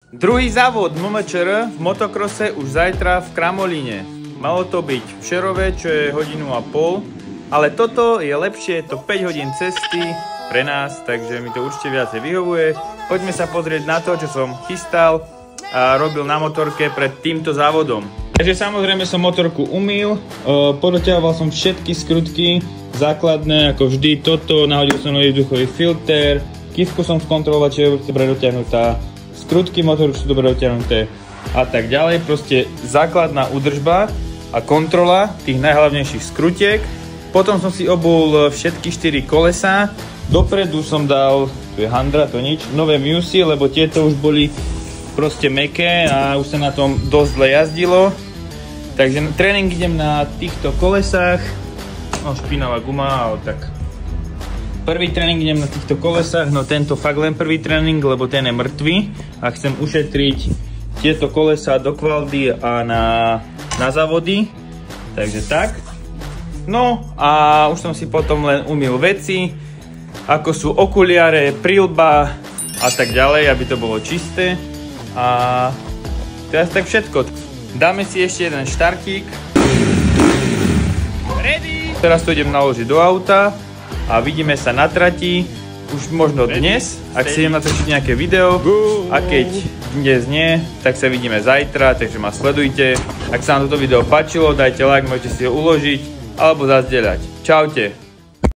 Druhý závod MMČR v motokrose už zajtra v Kramolíne. Malo to byť v Šerove, čo je 1,5 hodiny, ale toto je lepšie, je to 5 hodín cesty pre nás, takže mi to určite viacej vyhovuje. Poďme sa pozrieť na to, čo som chystal a robil na motorke pred týmto závodom. Takže samozrejme som motorku umýl, podoťahoval som všetky skrutky základné, ako vždy toto, nahodil som nový vzduchový filter, kývku som skontroloval, či je dobre dotiahnutá, skrutky motoru sú dobre dotiahnuté a tak ďalej. Proste základná údržba a kontrola tých najhlavnejších skrutiek. Potom som si obul všetky 4 kolesá, dopredu som dal, tu je handra, to nič, nové Musy, lebo tieto už boli proste mäkké a už sa na tom dosť zle jazdilo. Takže tréning idem na týchto kolesách, no špinavá guma, ale tak. Prvý tréning idem na týchto kolesách, no tento fakt len prvý tréning, lebo ten je mŕtvý a chcem ušetriť tieto kolesá do kvaldy a na závody, takže tak. No a už som si potom len umyl veci, ako sú okuliare, prilba a tak ďalej, aby to bolo čisté. A teraz tak všetko. Dáme si ešte jeden štartík. Ready! Teraz to idem naložiť do auta a vidíme sa na trati už možno dnes, ak si idem natočiť nejaké video, a keď dnes nie, tak sa vidíme zajtra, takže ma sledujte. Ak sa vám toto video páčilo, dajte like, môžete si ho uložiť alebo zazdieľať. Čaute!